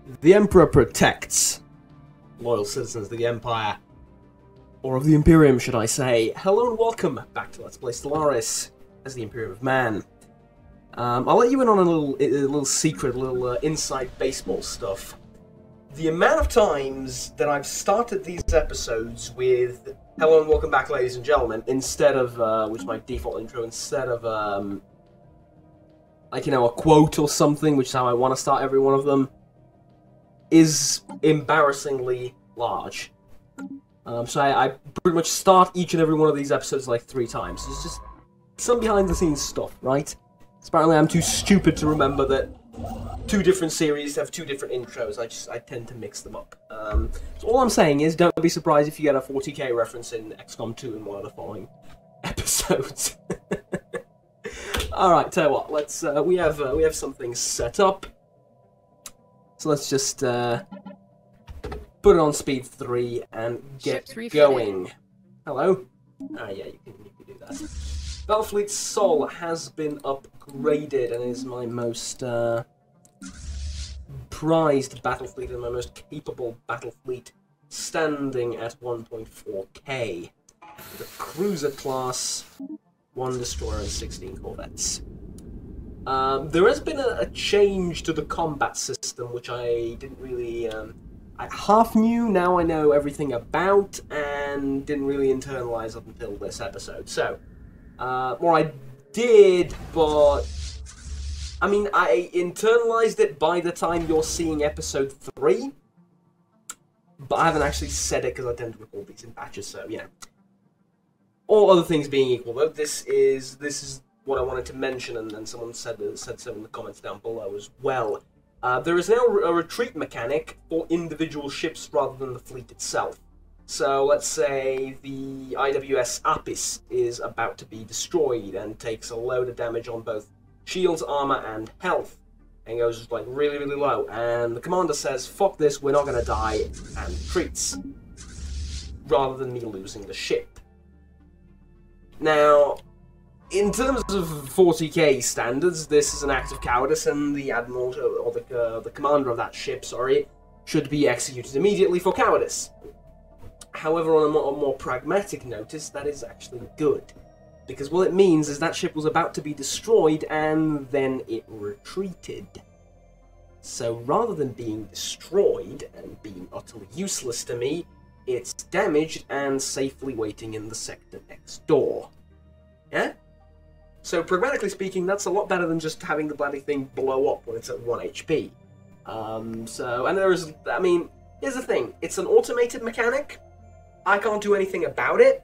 The Emperor protects loyal citizens of the Empire, or of the Imperium, should I say. Hello and welcome back to Let's Play Stellaris as the Imperium of Man. I'll let you in on a little secret, a little inside baseball stuff. The amount of times that I've started these episodes with "Hello and welcome back, ladies and gentlemen," instead of, which is my default intro, instead of, like, you know, a quote or something, which is how I want to start every one of them, is embarrassingly large. So I pretty much start each and every one of these episodes like 3 times. It's just some behind-the-scenes stuff, right? Apparently I'm too stupid to remember that 2 different series have 2 different intros. I tend to mix them up. So all I'm saying is, don't be surprised if you get a 40k reference in XCOM 2 in one of the following episodes. Alright, tell you what, let's we have some things set up. So let's just put it on speed 3 and get going. Hello? Ah, yeah, you can do that. Battlefleet Sol has been upgraded and is my most prized battlefleet and my most capable battlefleet, standing at 1.4k. The cruiser class, 1 destroyer and 16 corvettes. There has been a change to the combat system, which I didn't really, I half knew, now I know everything about, and didn't really internalize up until this episode. So, or I did, but, I mean, I internalized it by the time you're seeing episode 3, but I haven't actually said it because I tend to record these in batches, so, yeah. All other things being equal, though, this is what I wanted to mention, and then someone said so in the comments down below as well. There is now a retreat mechanic for individual ships rather than the fleet itself. So let's say the IWS Apis is about to be destroyed and takes a load of damage on both shields, armor, and health, and goes like really, really low. And the commander says, "Fuck this, we're not gonna die," and retreats, rather than me losing the ship. Now, in terms of 40k standards, this is an act of cowardice, and the admiral, or the commander of that ship, sorry, should be executed immediately for cowardice. However, on a more pragmatic notice, that is actually good, because what it means is that ship was about to be destroyed, and then it retreated. So rather than being destroyed and being utterly useless to me, it's damaged and safely waiting in the sector next door. Yeah? So, pragmatically speaking, that's a lot better than just having the bloody thing blow up when it's at 1 HP. And there is, I mean, here's the thing. It's an automated mechanic. I can't do anything about it.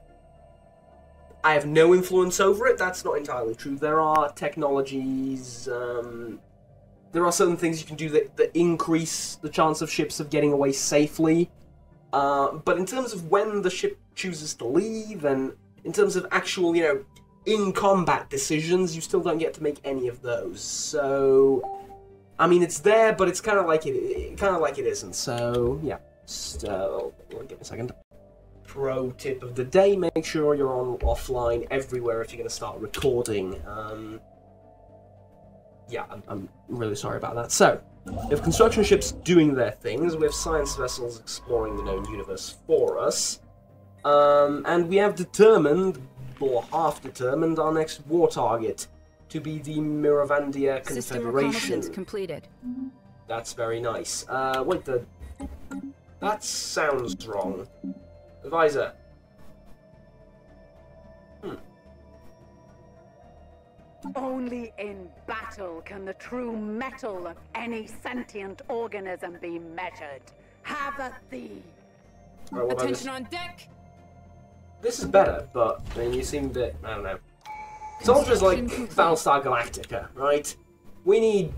I have no influence over it. That's not entirely true. There are technologies, there are certain things you can do that increase the chance of ships of getting away safely. But in terms of when the ship chooses to leave, and in terms of actual, you know, in-combat decisions, you still don't get to make any of those. So, I mean, it's there, but it's kind of like it isn't. So, yeah. Just, give me a second. Pro tip of the day: make sure you're on offline everywhere if you're going to start recording. Yeah, I'm really sorry about that. So, we have construction ships doing their things. We have science vessels exploring the known universe for us, and we have determined, or half-determined, our next war target to be the Miravandia Confederation. System reconnaissance completed. That's very nice. Wait, that sounds wrong. Advisor. Only in battle can the true metal of any sentient organism be measured. Have a thee. Right, Attention on deck. This is better, but I mean, you seem a bit, I don't know. Soldiers like Battlestar Galactica, right? We need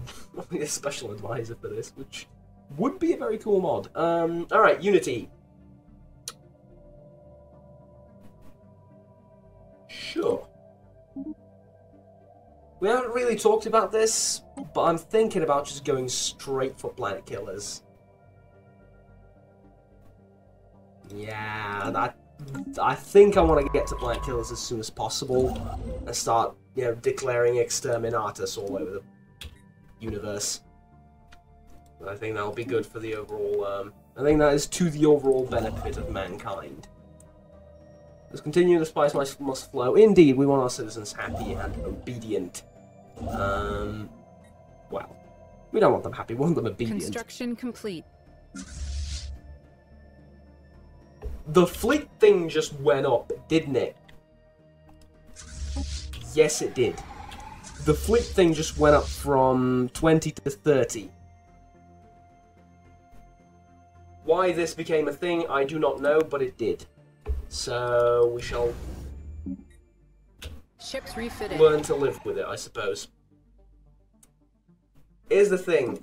a special advisor for this, which would be a very cool mod. Alright, Unity. Sure. We haven't really talked about this, but I'm thinking about just going straight for planet killers. Yeah, I think I want to get to planet killers as soon as possible and start, you know, declaring exterminatus all over the universe. I think that'll be good for the overall, I think that is to the overall benefit of mankind. Let's continue, the spice must flow. Indeed, we want our citizens happy and obedient. Well, we don't want them happy, we want them obedient. Construction complete. The fleet thing just went up, didn't it? Yes, it did. The fleet thing just went up from 20 to 30. Why this became a thing, I do not know, but it did. So, we shall Ships refitted. learn to live with it, I suppose. Here's the thing,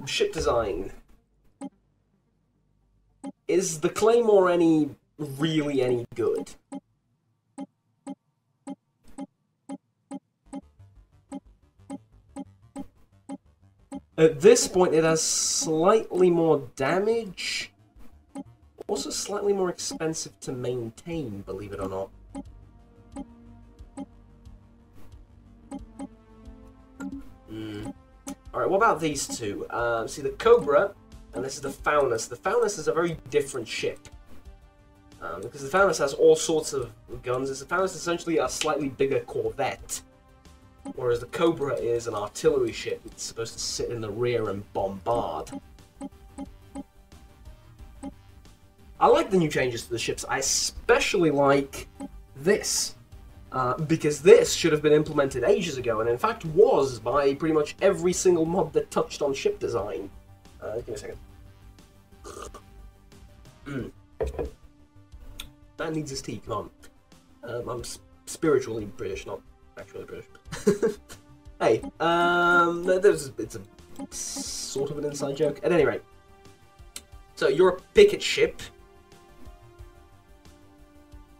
ship design. Is the Claymore really any good? At this point, it has slightly more damage. Also slightly more expensive to maintain, believe it or not. Alright, what about these two? See, the Cobra, and this is the Faunus. The Faunus is a very different ship. Because the Faunus has all sorts of guns. The Faunus is essentially a slightly bigger corvette. Whereas the Cobra is an artillery ship. It's supposed to sit in the rear and bombard. I like the new changes to the ships. I especially like this. Because this should have been implemented ages ago, and in fact was by pretty much every single mod that touched on ship design. Give me a second. That needs his tea, come on. I'm spiritually British, not actually British. Hey, it's a sort of an inside joke. At any rate. So, you're a picket ship.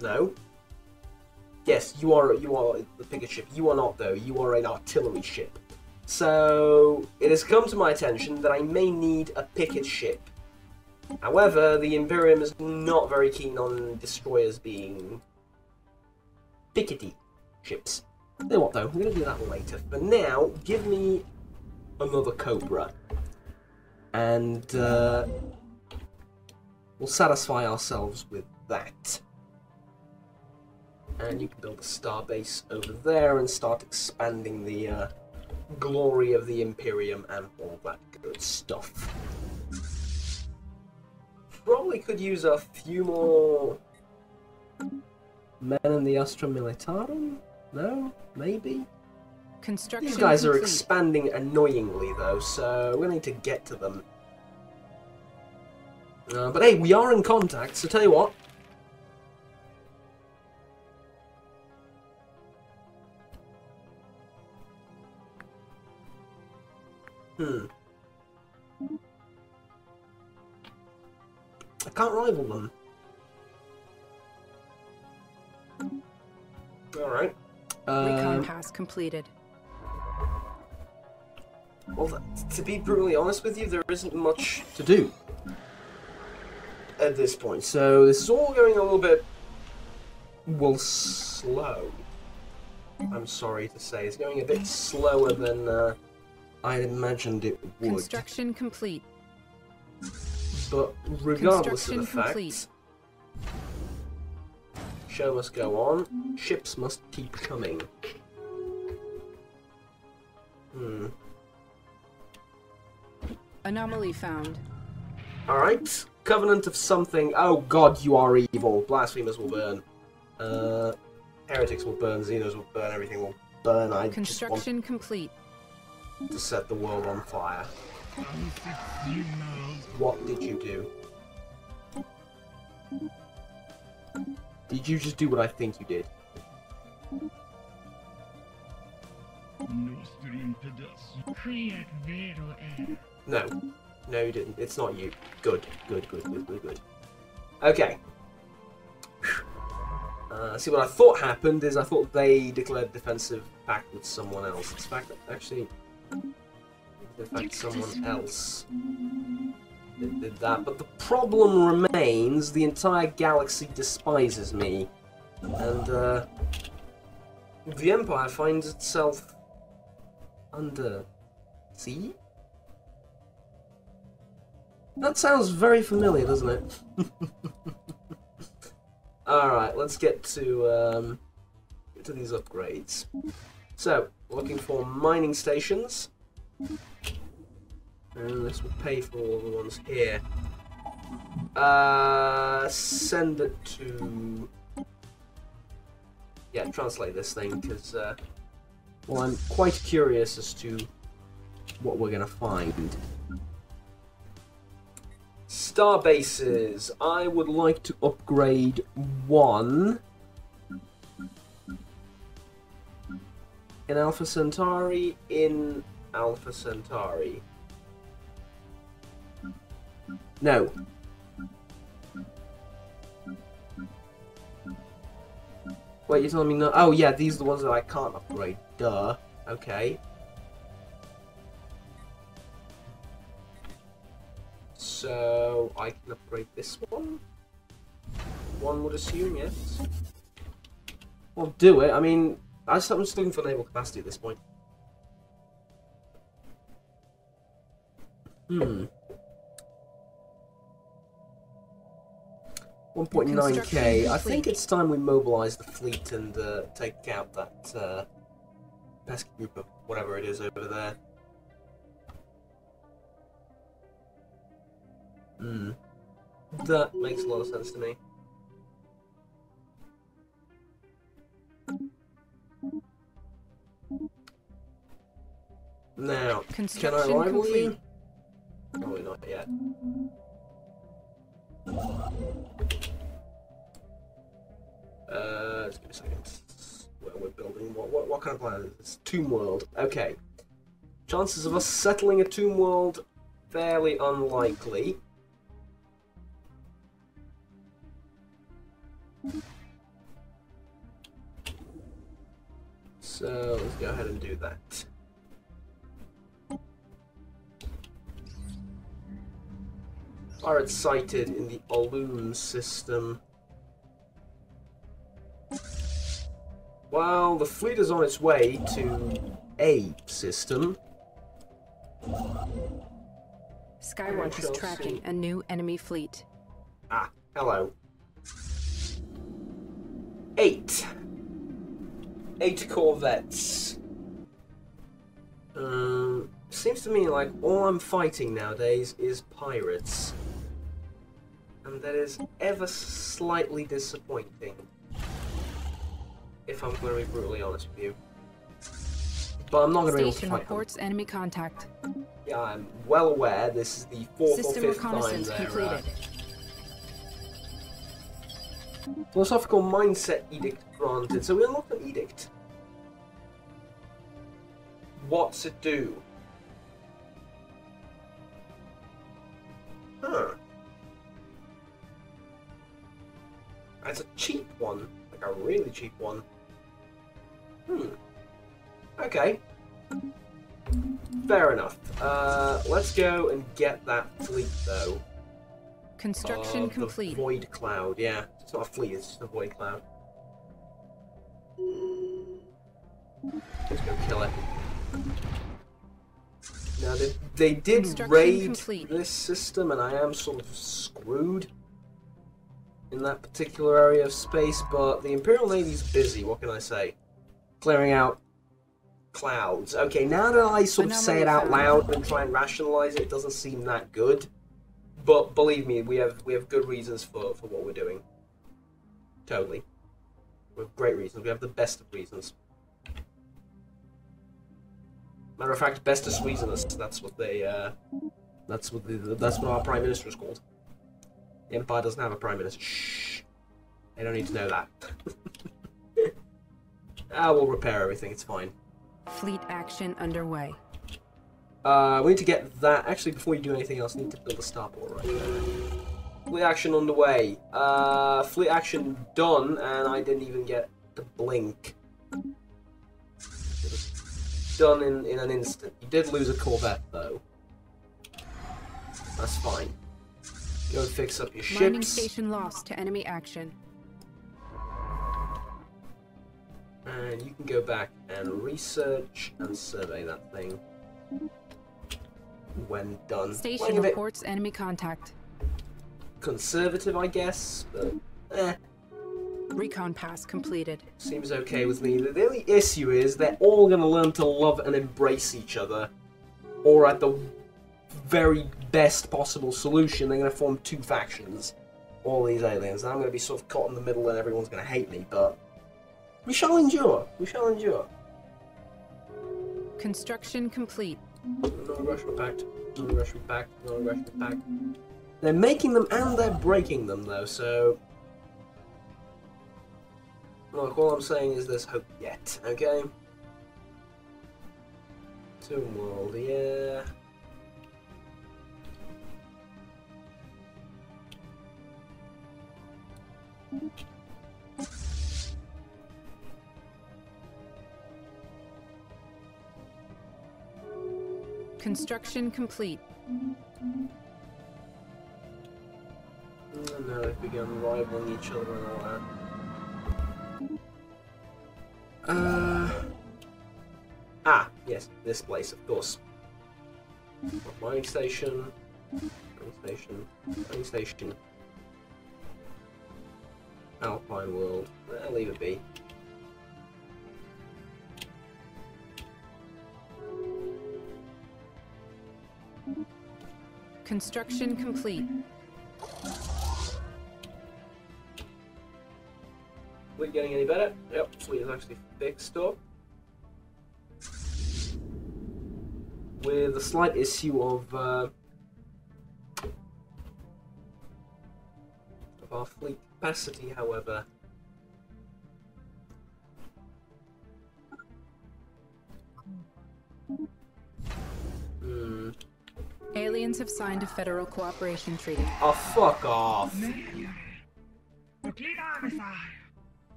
No. Yes, you are the picket ship. You are not, though. You are an artillery ship. So, it has come to my attention that I may need a picket ship. However, the Imperium is not very keen on destroyers being pickety ships. You know what, though? I'm going to do that later. For now, give me another Cobra. And we'll satisfy ourselves with that. And you can build a starbase over there and start expanding the glory of the Imperium and all that good stuff. Probably could use a few more men in the Astra Militarum? No? Maybe? Construction These guys are complete. expanding annoyingly, though, so we're going to need to get to them. But hey, we are in contact, so tell you what. I can't rival them. Alright. Recon pass completed. Well, to be brutally honest with you, there isn't much to do at this point. So this is all going a little bit, well, slow. I'm sorry to say. It's going a bit slower than I imagined it would. Construction complete. But regardless of the Construction fact, show must go on. Ships must keep coming. Anomaly found. Alright. Covenant of something. Oh god, you are evil. Blasphemers will burn. Heretics will burn. Xenos will burn. Everything will burn. I just want Construction complete. to set the world on fire. What did you do? Did you just do what I think you did? No. No, you didn't. It's not you. Good. Good, good, good, good, good. Okay. See, what I thought happened is I thought they declared defensive pact with someone else. It's fact that actually... in fact, someone else did that. But the problem remains, the entire galaxy despises me. And, the Empire finds itself under siege? That sounds very familiar, doesn't it? Alright, let's get to these upgrades. So, looking for mining stations. And this will pay for all the ones here. Send it to... Yeah, translate this thing, because, well, I'm quite curious as to what we're going to find. Star bases. I would like to upgrade one in Alpha Centauri. No. Wait, you're telling me no? Oh yeah, these are the ones that I can't upgrade. Duh. Okay. So I can upgrade this one. One would assume, yes. Well, do it. I mean, I'm just looking for naval capacity at this point. 1.9k. I think it's time we mobilize the fleet and take out that pesky group of whatever it is over there. That makes a lot of sense to me. Now, can I rival you? Probably not yet. Just give me a second. Where we're building, what kind of planet is this? Tomb World. Okay. Chances of us settling a Tomb World, fairly unlikely. So let's go ahead and do that. Pirates sighted in the Olun system. Well, the fleet is on its way to A system. Skywatch is tracking a new enemy fleet. Ah, hello. 8 corvettes. Seems to me like all I'm fighting nowadays is pirates. And that is ever slightly disappointing. If I'm going to be brutally honest with you. But I'm not going to be able to Station fight reports them. enemy contact. Yeah, I'm well aware this is the 4th System or 5th time reconnaissance they're... completed. Philosophical mindset edict granted. So we unlocked an edict. What's it do? Huh. It's a cheap one. Like a really cheap one. Okay. Fair enough. Let's go and get that fleet though. Construction The complete. Void Cloud, yeah. It's not a fleet, it's just a Void Cloud. Let's go kill it. Now, they did raid complete. this system, and I am sort of screwed in that particular area of space, but the Imperial Navy's busy, what can I say? Clearing out clouds. Okay, now that I sort of say it out loud and try and rationalize it, it doesn't seem that good. But believe me, we have good reasons for what we're doing. Totally. We have great reasons. We have the best of reasons. Matter of fact, bestest reasoners. That's what they. That's what our prime minister is called. The Empire doesn't have a prime minister. Shh. They don't need to know that. We'll repair everything. It's fine. Fleet action underway. We need to get that. Actually, before you do anything else, you need to build a starport right there. Fleet action underway. Fleet action done, and I didn't even get to blink. Done in an instant. You did lose a corvette, though. That's fine. Go and fix up your ships. Mining station lost to enemy action. And you can go back and research and survey that thing. when done. Station reports enemy contact. Conservative, I guess, but Recon pass completed. seems okay with me. The only issue is they're all going to learn to love and embrace each other, or at the very best possible solution, they're going to form two factions. All these aliens. And I'm going to be sort of caught in the middle, and everyone's going to hate me. But we shall endure. We shall endure. Construction complete. No aggression pact. No aggression pact. No aggression pact. They're making them and they're breaking them, though, so... Look, all I'm saying is there's hope yet, okay? Tomb World, yeah... Construction complete. And now they've begun rivaling each other and all that. Yes, this place, of course. Mining station. Mining station. Mining station. Alpine World. I'll leave it be. Construction complete. Fleet getting any better? Yep, fleet is actually fixed up. With a slight issue of our fleet capacity, however. Aliens have signed a federal cooperation treaty. Oh, fuck off.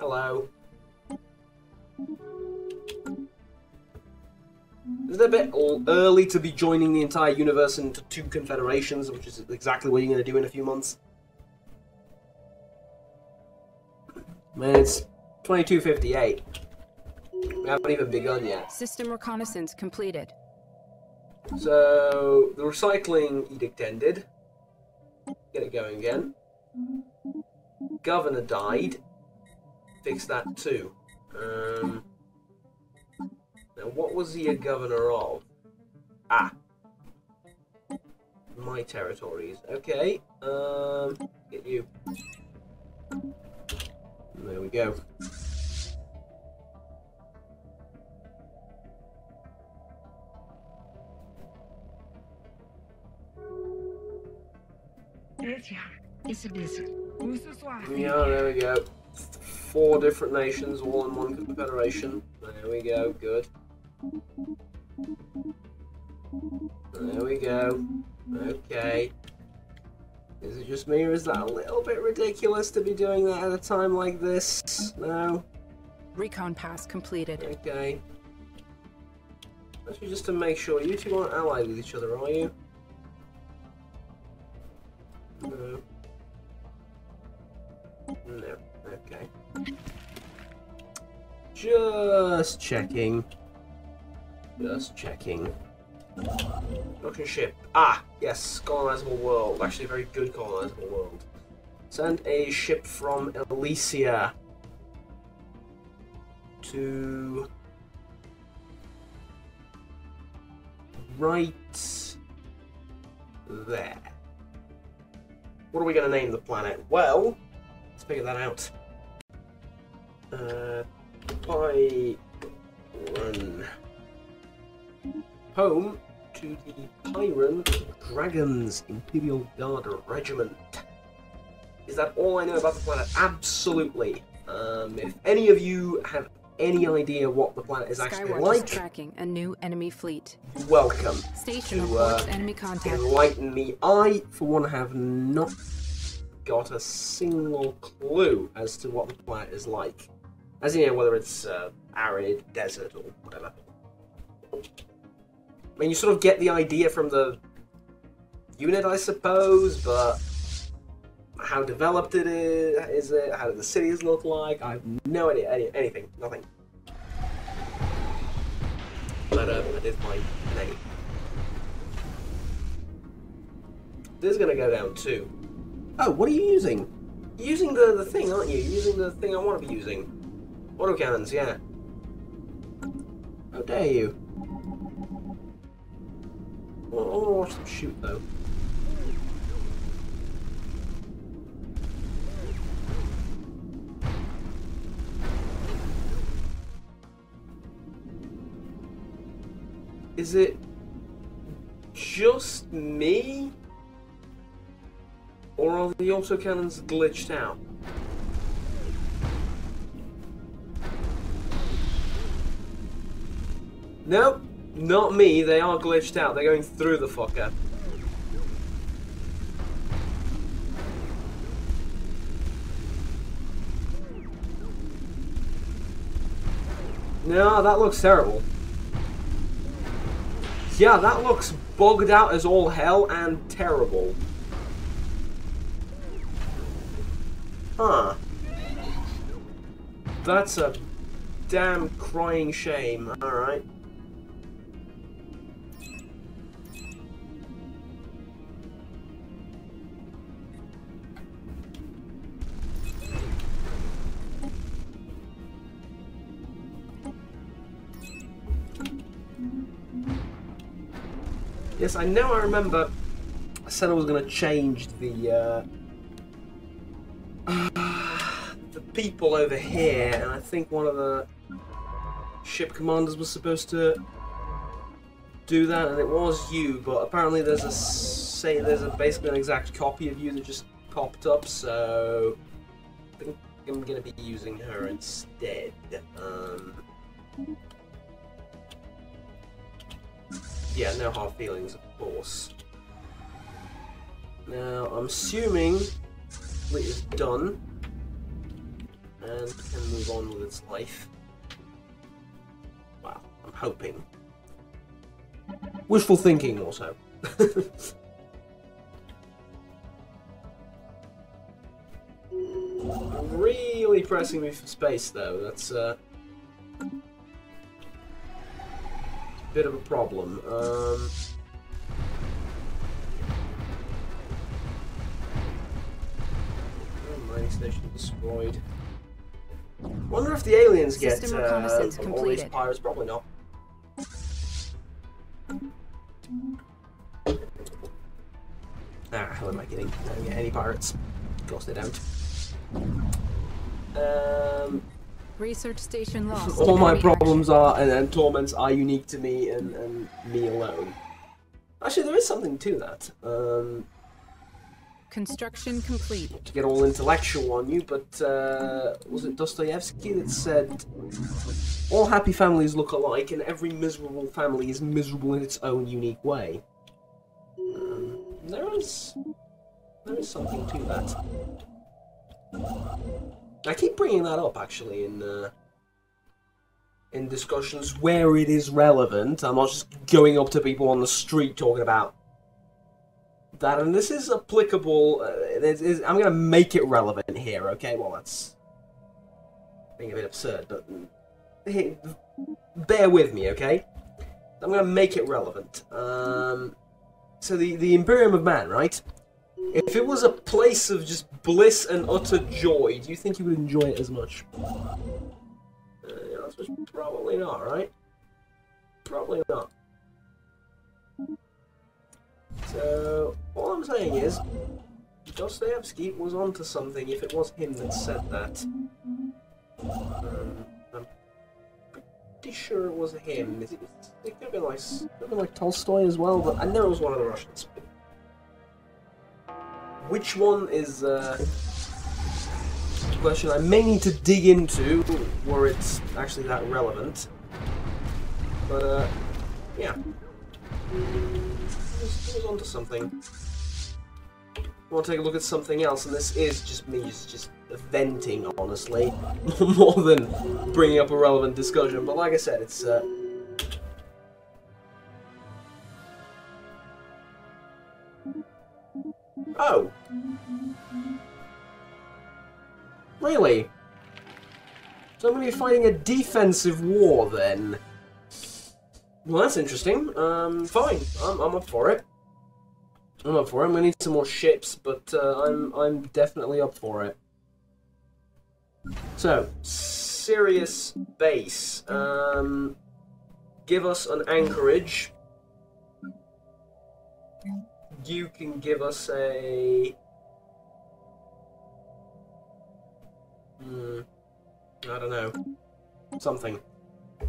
Hello. Is it a bit early to be joining the entire universe into two confederations, which is exactly what you're going to do in a few months? Man, it's 22:58. We haven't even begun yet. System reconnaissance completed. So, the recycling edict ended. Get it going again. Governor died. Fix that too. Now, what was he a governor of? My territories. Okay. Get you. There we go. Yeah, there we go. 4 different nations, all in one confederation. There we go, good. There we go. Okay. Is it just me, or is that a little bit ridiculous to be doing that at a time like this? No? Recon pass completed. Okay. Actually, just to make sure, you two aren't allied with each other, are you? No. No. Okay. Just checking. Just checking. Docking ship. Yes, colonizable world. Actually, a very good colonizable world. Send a ship from Elysia to right there. What are we going to name the planet? Well, let's figure that out. Run. Home to the Pyron Dragons Imperial Guard Regiment. Is that all I know about the planet? Absolutely. If any of you have any idea what the planet is actually Skywatch like, is tracking a new enemy fleet. welcome Station to reports enemy contact. enlighten me. I, for one, have not got a single clue as to what the planet is like. As in, whether it's arid, desert, or whatever. I mean, you sort of get the idea from the unit, I suppose, but how developed it is it? How do the cities look like? I have no idea. Anything. Nothing. But that is my name. this is gonna go down too. Oh, what are you using? You're using the thing, aren't you? You're using the thing I want to be using. Autocannons, yeah. How dare you? I want to watch them shoot, though. Is it just me? Or are the autocannons glitched out? Nope, not me. They are glitched out. They're going through the fucker. No, that looks terrible. Yeah, that looks bugged out as all hell and terrible. Huh. That's a damn crying shame. Alright. Yes, I know I remember I said I was going to change the people over here, and I think one of the ship commanders was supposed to do that, and it was you, but apparently there's basically an exact copy of you that just popped up, so I think I'm going to be using her instead. Yeah, no hard feelings, of course. Now, I'm assuming fleet is done and can move on with its life. Well, I'm hoping. Wishful thinking, also. Really pressing me for space, though. That's bit of a problem. Mining station destroyed. Wonder if the aliens get all these pirates. Probably not. Who am I kidding? I don't get any pirates. Of course they don't. Research station lost. All my problems are and torments are unique to me and me alone. Actually, there is something to that. Construction complete. To get all intellectual on you, but was it Dostoevsky that said, all happy families look alike and every miserable family is miserable in its own unique way? There is something to that. I keep bringing that up, actually, in discussions where it is relevant. I'm not just going up to people on the street talking about that, and this is applicable. I'm going to make it relevant here, okay? Well, that's being a bit absurd, but hey, bear with me, okay? I'm going to make it relevant. So the Imperium of Man, right? If it was a place of just bliss and utter joy, do you think you would enjoy it as much? Probably not, right? Probably not. So, all I'm saying is, Dostoevsky was onto something if it was him that said that. I'm pretty sure it was him. It could have been like Tolstoy as well, but I know it was one of the Russians. Which one is a question I may need to dig into, were it's actually that relevant. But, yeah. It was onto something. I want to take a look at something else, and this is just me just venting, honestly, more than bringing up a relevant discussion. But like I said, it's oh. Really? So I'm going to be fighting a defensive war, then? Well, that's interesting. Fine. I'm up for it. I'm up for it. I'm gonna need some more ships, but I'm definitely up for it. So, Sirius base. Give us an anchorage. You can give us a... I don't know. Something.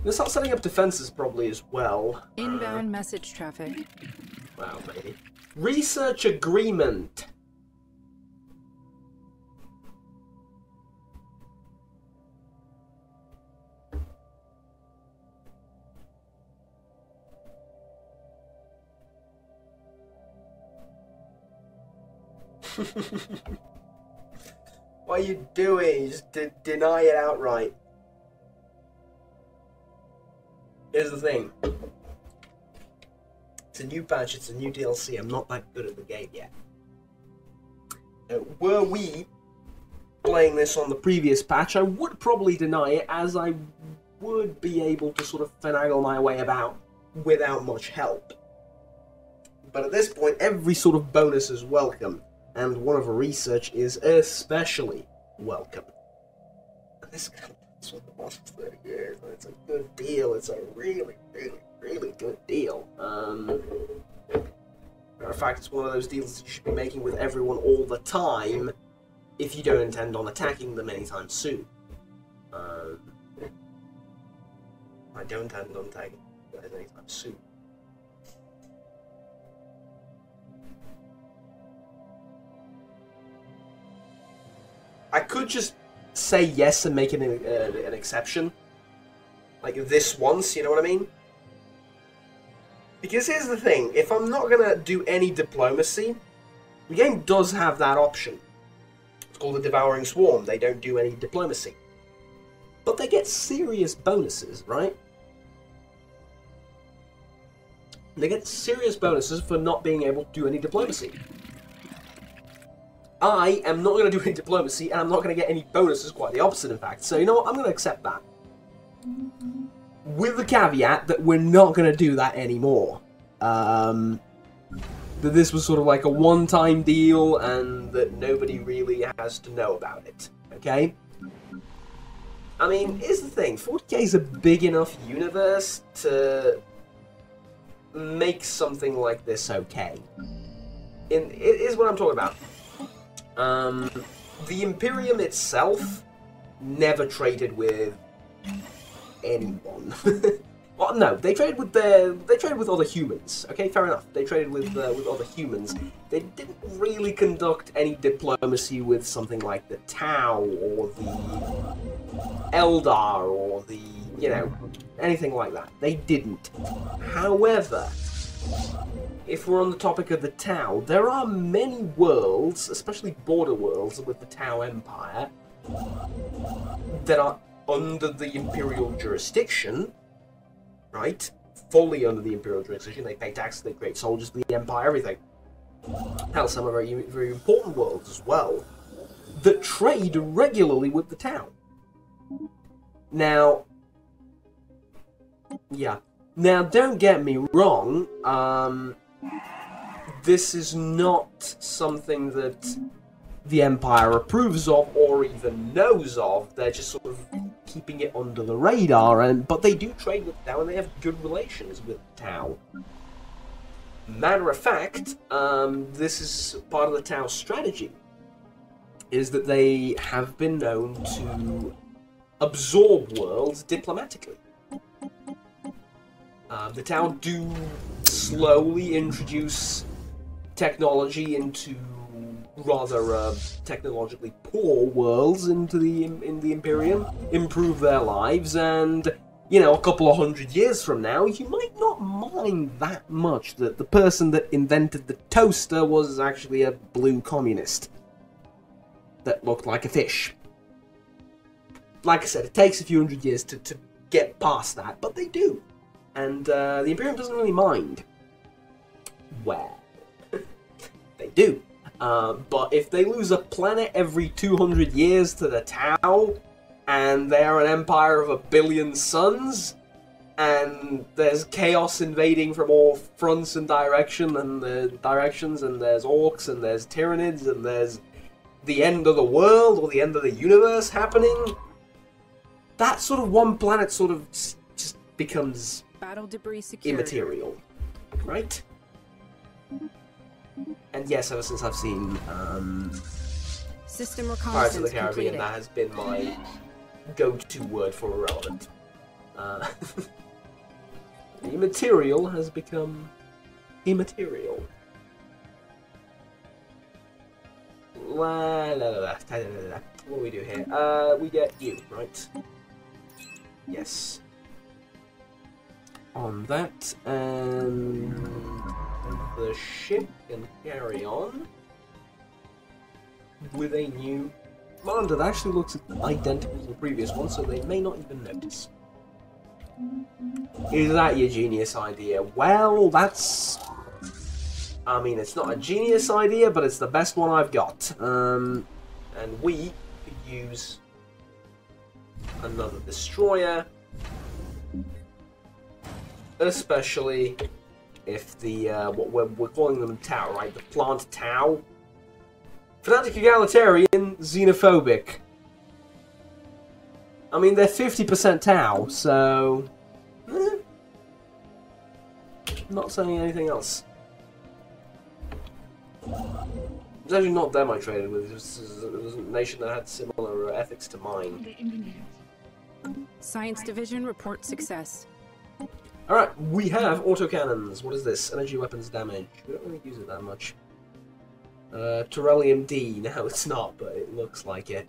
Let's start setting up defenses probably as well. Inbound message traffic. Wow, maybe. Research agreement. What are you doing? Just deny it outright. Here's the thing. It's a new patch, it's a new DLC, I'm not that good at the game yet. Were we playing this on the previous patch, I would probably deny it, as I would be able to sort of finagle my way about without much help. But at this point, every sort of bonus is welcome, and one of research is especially welcome. And this is what the last 30 years, it's a good deal, it's a really good deal. Matter of fact, it's one of those deals that you should be making with everyone all the time if you don't intend on attacking them anytime soon. I don't intend on attacking them anytime soon. I could just say yes and make it an exception. Like this once, you know what I mean? Because here's the thing, if I'm not going to do any diplomacy, the game does have that option. It's called the Devouring Swarm, they don't do any diplomacy. But they get serious bonuses, right? They get serious bonuses for not being able to do any diplomacy. I am not going to do any diplomacy, and I'm not going to get any bonuses, quite the opposite in fact. So you know what, I'm going to accept that. With the caveat that we're not going to do that anymore. That this was sort of like a one-time deal, and that nobody really has to know about it, okay? I mean, here's the thing, 40k is a big enough universe to make something like this okay. It is what I'm talking about. The Imperium itself never traded with anyone. Well, no, they traded with other humans. Okay, fair enough. They traded with other humans. They didn't really conduct any diplomacy with something like the Tau or the Eldar or the, you know, anything like that. They didn't. However, if we're on the topic of the Tau, there are many worlds, especially border worlds with the Tau Empire, that are under the Imperial jurisdiction, right? Fully under the Imperial jurisdiction. They pay taxes, they create soldiers for the Empire, everything. Hell, some are very, very important worlds as well, that trade regularly with the Tau. Now, yeah. Now, don't get me wrong, this is not something that the Empire approves of or even knows of. They're just sort of keeping it under the radar, but they do trade with Tau and they have good relations with Tau. Matter of fact, this is part of the Tau strategy, is that they have been known to absorb worlds diplomatically. The Tau do slowly introduce technology into rather technologically poor worlds in the Imperium, improve their lives, and, you know, a couple of 100 years from now, you might not mind that much that the person that invented the toaster was actually a blue communist that looked like a fish. Like I said, it takes a few hundred years to get past that, but they do. And the Imperium doesn't really mind. Well, they do. But if they lose a planet every 200 years to the Tau, and they are an empire of 1 billion suns, and there's chaos invading from all fronts and directions, and there's orcs, and there's Tyranids, and there's the end of the world or the end of the universe happening, that sort of one planet sort of just becomes Battle debris secured. immaterial, right? And yes, ever since I've seen System Pirates of reconnaissance the Caribbean, completed. that has been my go-to word for irrelevant. The immaterial has become immaterial. What do we do here? We get you, right? Yes. On that, and the ship can carry on with a new commander that actually looks identical to the previous one, so they may not even notice. Is that your genius idea? Well, that's... I mean, it's not a genius idea, but it's the best one I've got. And we could use another destroyer, especially if the what we're calling them Tau, right? The plant Tau, fanatic, egalitarian, xenophobic. I mean, they're 50% Tau, so not saying anything else. It's actually not them I traded with. It was a nation that had similar ethics to mine. Science division report success. Alright, we have autocannons. What is this? Energy weapons damage. We don't really use it that much. Terrelium D. No, it's not, but it looks like it.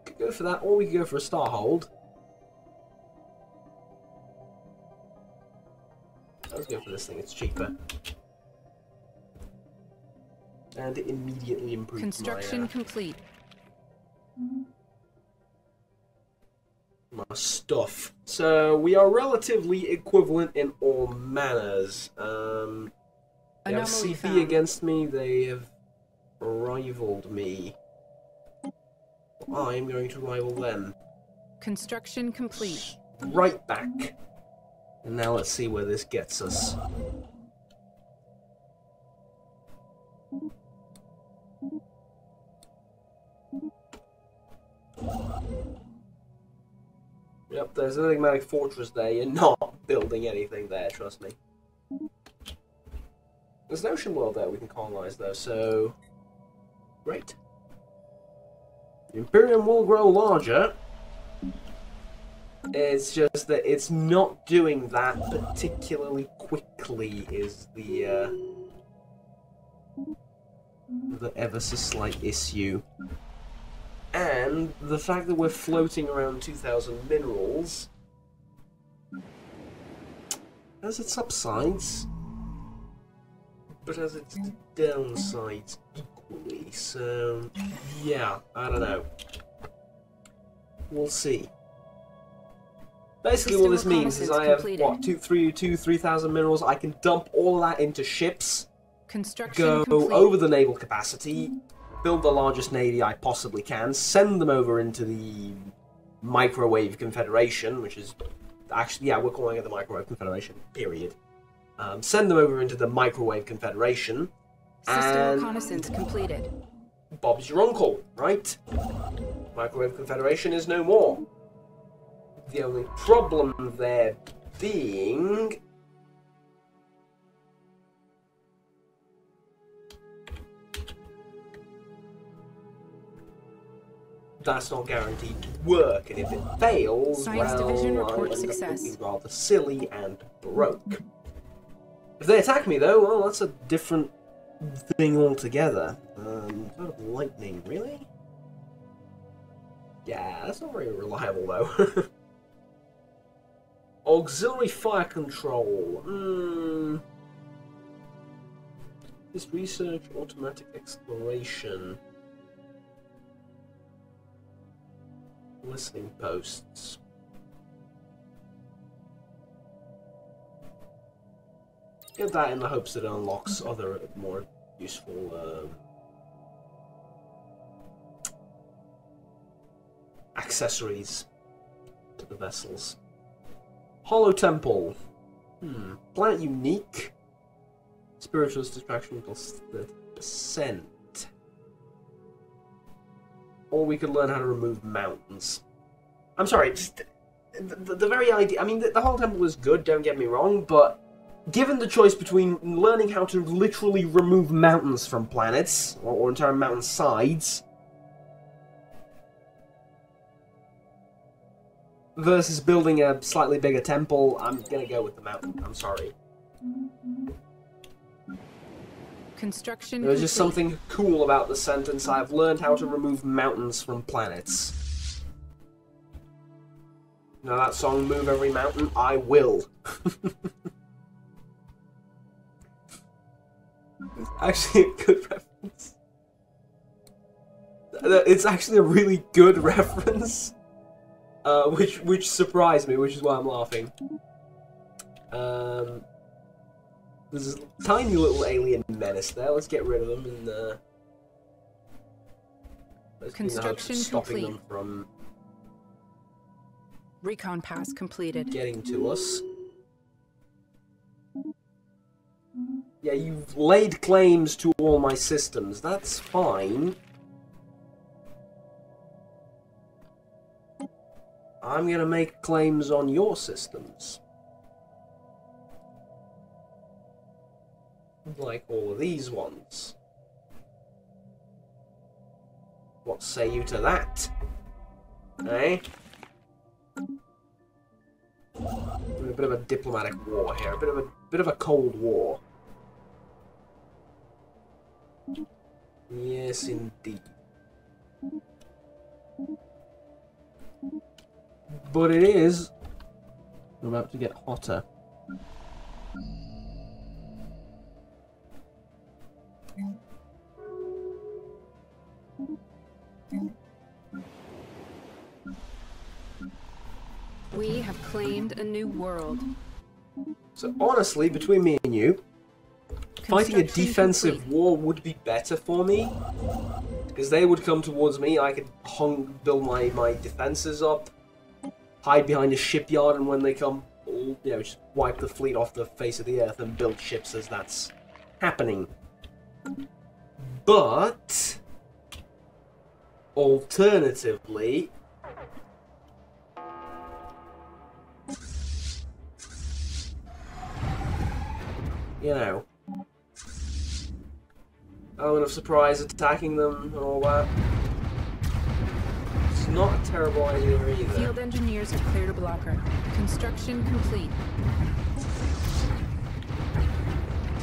Could go for that, or we could go for a Starhold. Let's go for this thing, it's cheaper. And it immediately improves Construction complete. my stuff. So we are relatively equivalent in all manners. They have Anomaly CP found. against me, they have rivaled me. I'm going to rival them. Construction complete. Right back. And now let's see where this gets us. Yep, there's an enigmatic fortress there. You're not building anything there, trust me. There's an ocean world there we can colonize, though, so... Great. The Imperium will grow larger. It's just that it's not doing that particularly quickly is the ever so slight issue. And the fact that we're floating around 2,000 minerals has its upsides, but has its downsides equally. So, yeah, I don't know. We'll see. Basically, what this means is I have, what, 3,000 minerals. I can dump all of that into ships, Construction go complete. over the naval capacity, build the largest navy I possibly can, send them over into the Microwave Confederation, which is actually, yeah, we're calling it the Microwave Confederation, period. Send them over into the Microwave Confederation, System and reconnaissance completed. Bob's your uncle, right? Microwave Confederation is no more. The only problem there being... that's not guaranteed to work, and if it fails, Science well, division report I'll end up success. looking rather silly and broke. If they attack me, though, well, that's a different thing altogether. Kind of lightning, really? Yeah, that's not very reliable, though. Auxiliary fire control. This research, automatic exploration. Listening posts. Get that in the hopes that it unlocks other more useful accessories to the vessels. Hollow Temple. Planet unique. Spiritualist distraction plus 30%. Or we could learn how to remove mountains. I'm sorry, just the very idea... I mean, the whole temple is good, don't get me wrong, but given the choice between learning how to literally remove mountains from planets, or entire mountain sides, versus building a slightly bigger temple, I'm gonna go with the mountain. I'm sorry. Construction There was just complete. something cool about the sentence, I've learned how to remove mountains from planets. Now that song, Move Every Mountain, I will. It's actually a good reference. It's actually a really good reference. Which surprised me, which is why I'm laughing. There's a tiny little alien menace there. Let's get rid of them and let's Construction stopping complete. them from Recon pass completed. getting to us. Yeah, you've laid claims to all my systems. That's fine. I'm gonna make claims on your systems. Like all of these ones. What say you to that? Eh? A bit of a diplomatic war here, a bit of a cold war. Yes, indeed. But it is about to get hotter. We have claimed a new world. So honestly, between me and you, fighting a Construction defensive complete. war would be better for me. Because they would come towards me, I could build my defenses up, hide behind a shipyard, and when they come, you know, just wipe the fleet off the face of the earth and build ships as that's happening. But alternatively, you know, element of surprise attacking them and all that. It's not a terrible idea either. Field engineers have cleared a blocker. Construction complete.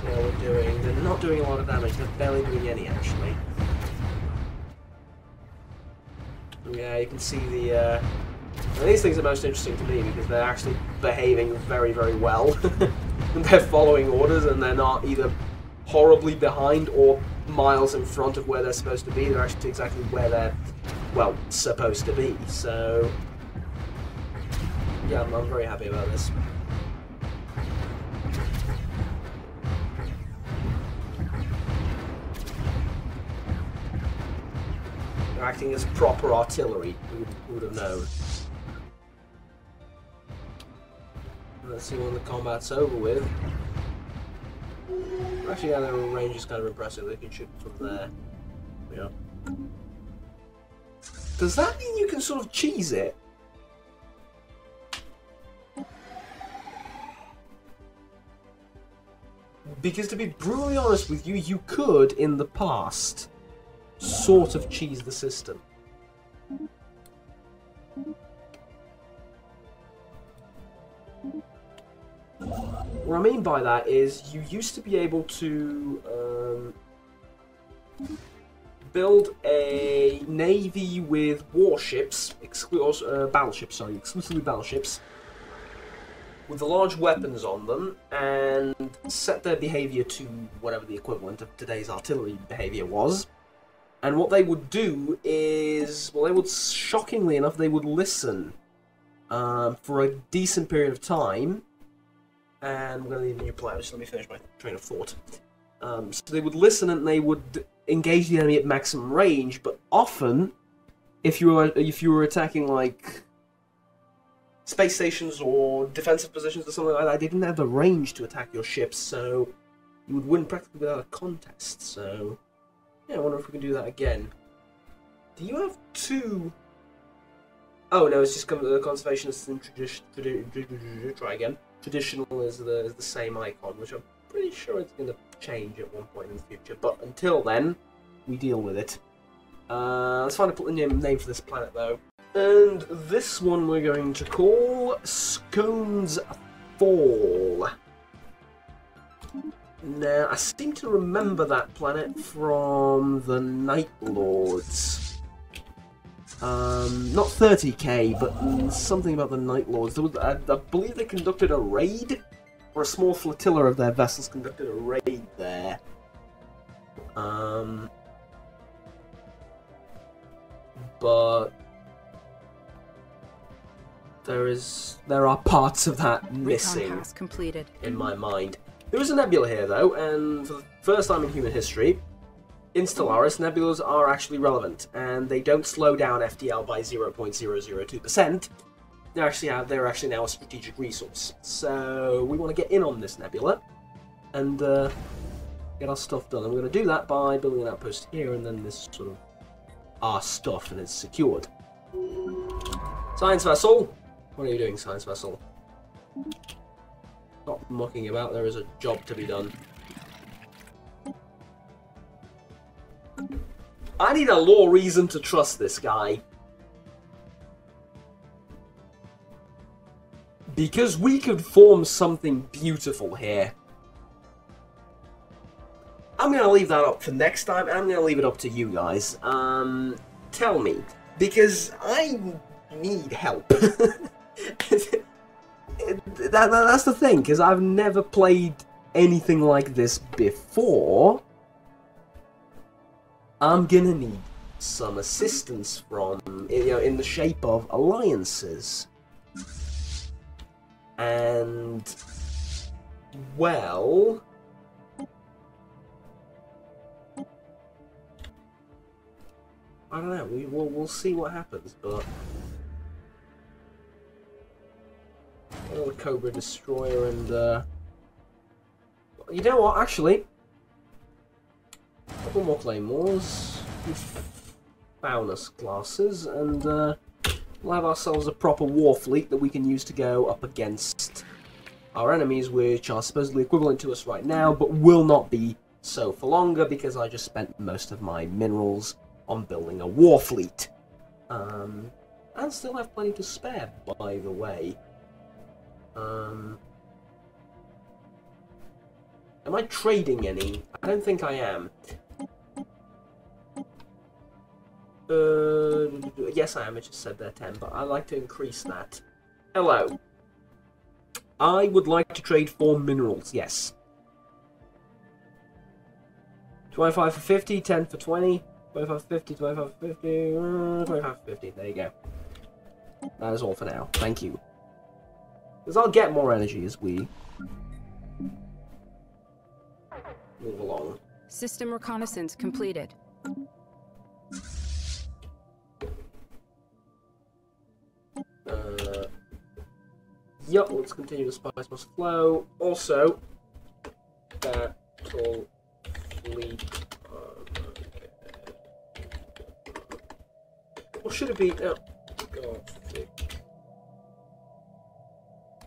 Yeah, they're not doing a lot of damage, they're barely doing any actually. Yeah, you can see the, these things are most interesting to me because they're actually behaving very, very well. They're following orders and they're not either horribly behind or miles in front of where they're supposed to be. They're actually exactly where they're, well, supposed to be. So, yeah, I'm very happy about this. They're acting as proper artillery, who would have known. Let's see when the combat's over with. Actually, yeah, their range is kind of impressive. They can shoot from there. Yeah. Does that mean you can sort of cheese it? Because to be brutally honest with you, you could, in the past, sort of cheese the system. What I mean by that is you used to be able to build a navy with warships, battleships, sorry, exclusively battleships, with large weapons on them, and set their behavior to whatever the equivalent of today's artillery behavior was. And what they would do is, well, they would, shockingly enough, they would listen for a decent period of time. And I'm going to leave a new player, just let me finish my train of thought. So they would listen and they would engage the enemy at maximum range, but often if you were attacking like space stations or defensive positions or something like that, they didn't have the range to attack your ships, so you would win practically without a contest. So yeah, I wonder if we can do that again. Do you have two? Oh no, it's just conservationists and try again. Traditional is the same icon, which I'm pretty sure it's going to change at one point in the future. But until then, we deal with it. Let's find a name for this planet though. And this one we're going to call Scone's Fall. Now, I seem to remember that planet from the Night Lords. Not 30k, but something about the Night Lords. There was, I believe they conducted a raid, or a small flotilla of their vessels conducted a raid there. But there are parts of that missing completed. in my mind. There is a nebula here though, and for the first time in human history, in Stellaris, nebulas are actually relevant, and they don't slow down FTL by 0.002%. They're actually now a strategic resource. So we want to get in on this nebula and get our stuff done. And we're going to do that by building an outpost here, and then this sort of our stuff, and it's secured. Science vessel, what are you doing, science vessel? Stop mucking about. There is a job to be done. I need a law reason to trust this guy. Because we could form something beautiful here. I'm going to leave that up for next time, and I'm going to leave it up to you guys. Tell me. Because I need help. That's the thing, because I've never played anything like this before. I'm gonna need some assistance from, in the shape of alliances. And, well, I don't know. We'll see what happens, but the Cobra Destroyer and you know what? Actually, a couple more claymores, Faunus classes, and we'll have ourselves a proper war fleet that we can use to go up against our enemies, which are supposedly equivalent to us right now, but will not be so for longer because I just spent most of my minerals on building a war fleet. And still have plenty to spare, by the way. Am I trading any? I don't think I am. Yes I am, it just said there 10, but I'd like to increase that. Hello. I would like to trade 4 minerals, yes. 25 for 50, 10 for 20, 25 for 50, 25 for 50, 25 for 50, there you go. That is all for now, thank you. Because I'll get more energy as we move along. System reconnaissance completed. Yup, let's continue the spice must flow. Also, battle fleet. Or should it be? Oh, Gothic.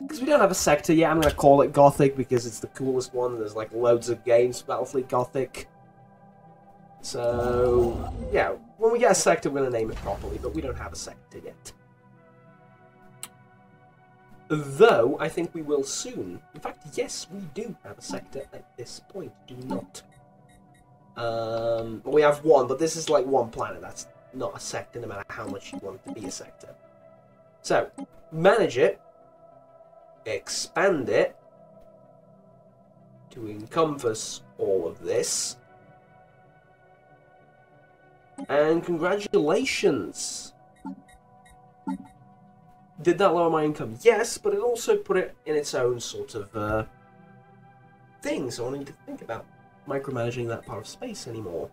Because we don't have a sector yet, I'm going to call it Gothic because it's the coolest one. There's like loads of games for Battlefleet Gothic. So, yeah, when we get a sector, we're going to name it properly, but we don't have a sector yet. Though, I think we will soon. In fact, yes, we do have a sector at this point, do we not? We have one, but this is like one planet. That's not a sector, no matter how much you want it to be a sector. So, manage it, expand it, to encompass all of this. And congratulations! Did that lower my income? Yes, but it also put it in its own sort of thing, so I don't need to think about micromanaging that part of space anymore.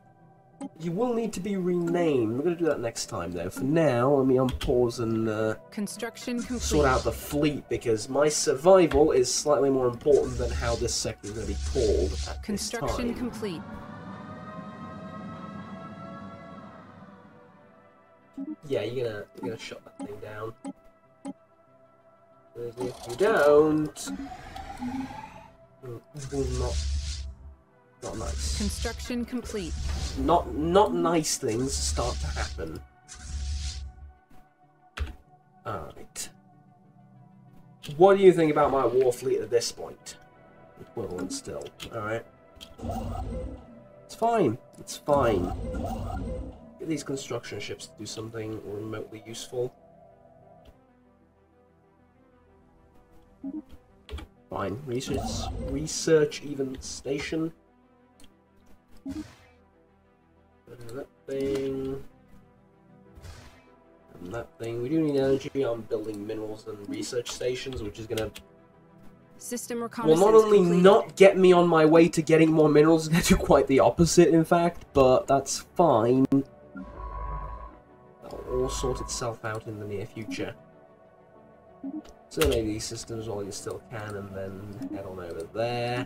You will need to be renamed. We're going to do that next time, though. For now, let me unpause and Construction complete. sort out the fleet, because my survival is slightly more important than how this sector is going to be called at Construction this time. complete. Yeah, you're gonna shut that thing down. If you don't, not nice. Construction complete. Not nice things start to happen. Alright. What do you think about my war fleet at this point? Equivalent still. Alright. It's fine. It's fine. Get these construction ships to do something remotely useful. Fine. Research even station. That thing. And that thing. We do need energy. I'm building minerals and research stations, which is gonna System reconnaissance not only completed. not get me on my way to getting more minerals, it's gonna do quite the opposite, in fact, but that's fine. That'll all sort itself out in the near future. So maybe these systems while you still can, and then head on over there.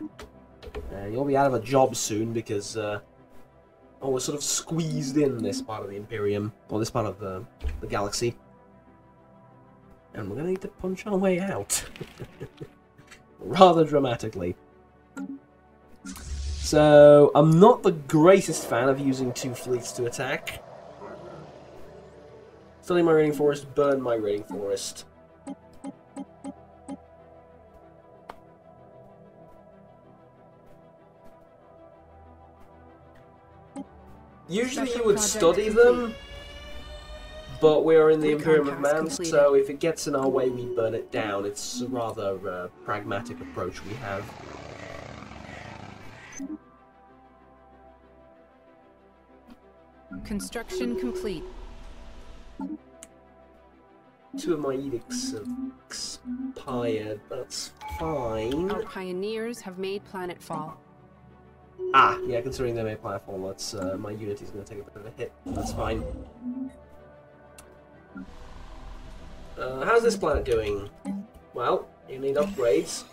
And you'll be out of a job soon because we're sort of squeezed in this part of the Imperium, or this part of the galaxy. And we're gonna need to punch our way out. Rather dramatically. So, I'm not the greatest fan of using two fleets to attack. Study my raiding forest, burn my raiding forest. Usually you would study them, but we are in the Imperium of Man, so if it gets in our way, we burn it down. It's a rather pragmatic approach we have. Construction complete. Two of my edicts have expired. That's fine. Our pioneers have made planetfall. Ah, yeah, considering they made planetfall, that's my Unity's going to take a bit of a hit. That's fine. How's this planet doing? Well, you need upgrades.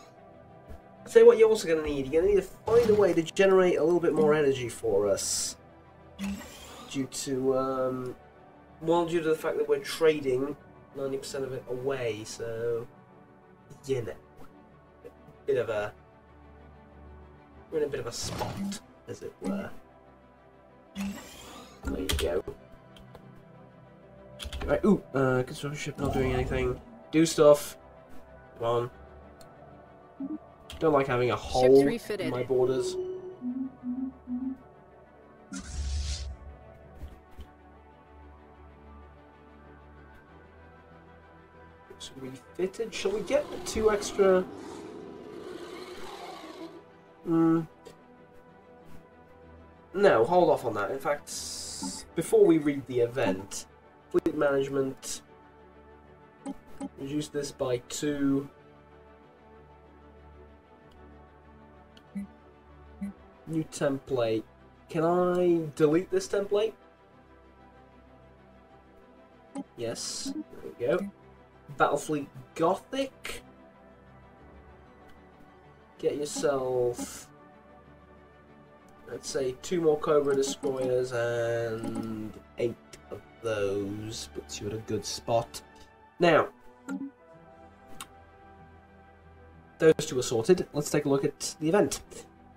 I'll tell you what you're also going to need. You're going to need to find a way to generate a little bit more energy for us. Due to, well, due to the fact that we're trading 90% of it away, so, you know, we're in a bit of a spot, as it were. There you go. Right, ooh, construction ship not doing anything. Do stuff. Come on. Don't like having a hole in my borders. It's refitted. Shall we get the 2 extra? No, hold off on that. In fact, before we read the event, fleet management, reduce this by 2. New template. Can I delete this template? Yes, there we go. Battlefleet Gothic. Get yourself, let's say, 2 more Cobra destroyers and 8 of those. Puts you at a good spot. Now, those 2 are sorted. Let's take a look at the event.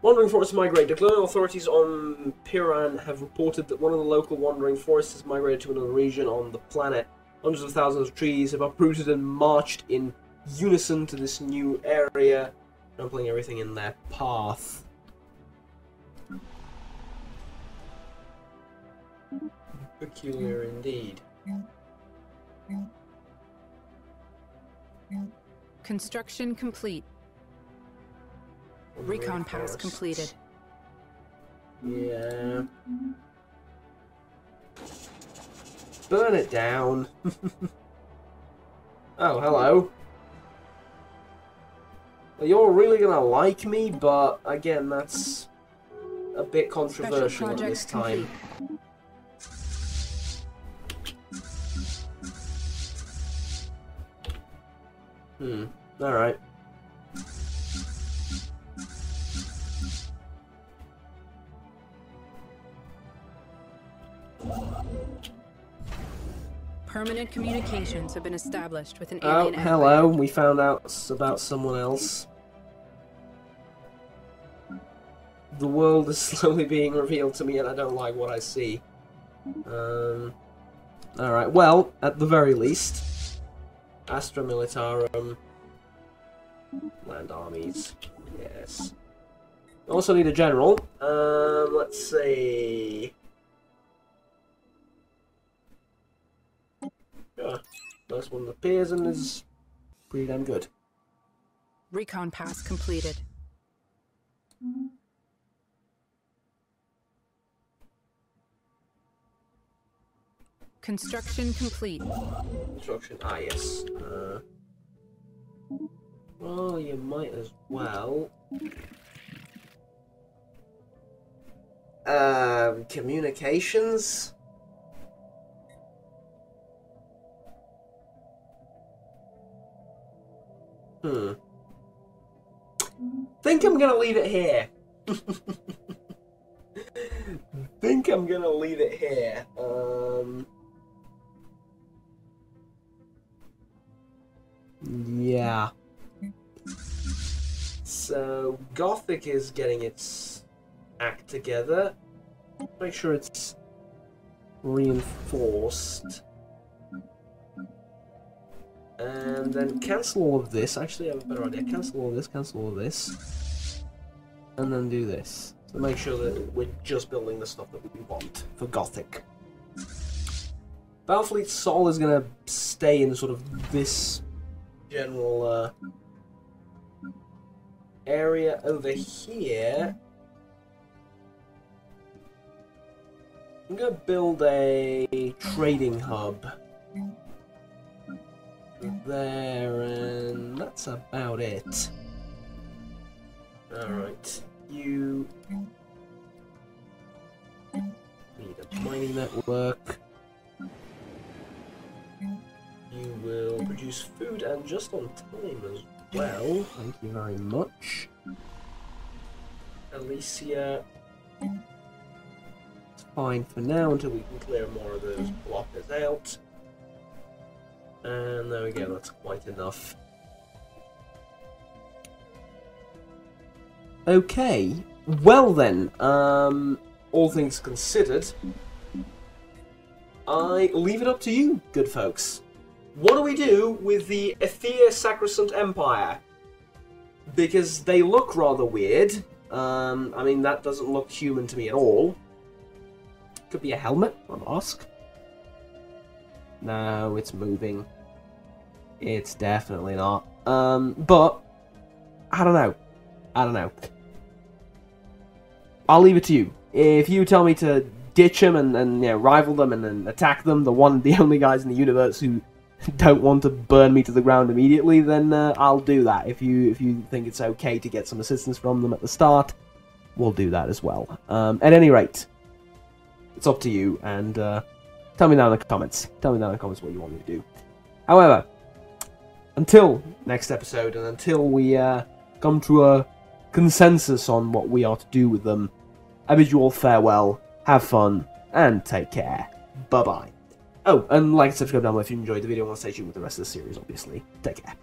Wandering forests migrate. The colonial authorities on Piran have reported that one of the local wandering forests has migrated to another region on the planet. Hundreds of thousands of trees have uprooted and marched in unison to this new area, trampling everything in their path. Peculiar indeed. Construction complete. Recon pass completed. Yeah. Burn it down. Oh, hello. Well, you're really gonna like me, but again, that's a bit controversial at this time. Alright. Permanent communications have been established with an Oh, alien hello. empire. We found out about someone else. The world is slowly being revealed to me and I don't like what I see. Alright, well, at the very least, Astra Militarum, land armies, yes. Also need a general. Let's see. First one appears and is pretty damn good. Recon pass completed. Construction complete. Construction, yes. Well, you might as well. Communications? Think I'm gonna leave it here. Think I'm gonna leave it here. Yeah. So, Gothic is getting its act together. Make sure it's reinforced. And then cancel all of this. Actually, I have a better idea. Cancel all of this, cancel all of this. And then do this. So make sure that we're just building the stuff that we want for Gothic. Battlefleet Sol is going to stay in sort of this general area over here. I'm going to build a trading hub there, and that's about it. Alright, you need a mining network. You will produce food and just on time as well. Thank you very much. Alicia. It's fine for now until we can clear more of those blockers out. And there we go, that's quite enough. Okay, well then, all things considered, I leave it up to you, good folks. What do we do with the Aether Sacrosanct Empire? Because they look rather weird. I mean, that doesn't look human to me at all. Could be a helmet, I'll ask. No, it's moving. It's definitely not. But, I don't know. I don't know. I'll leave it to you. If you tell me to ditch them and you know, rival them and then attack them, the only guys in the universe who don't want to burn me to the ground immediately, then I'll do that. If you think it's okay to get some assistance from them at the start, we'll do that as well. At any rate, it's up to you, and tell me down in the comments. Tell me down in the comments what you want me to do. However, until next episode, and until we come to a consensus on what we are to do with them, I bid you all farewell, have fun, and take care. Bye-bye. Oh, and like and subscribe down below if you enjoyed the video and want to stay tuned with the rest of the series, obviously. Take care.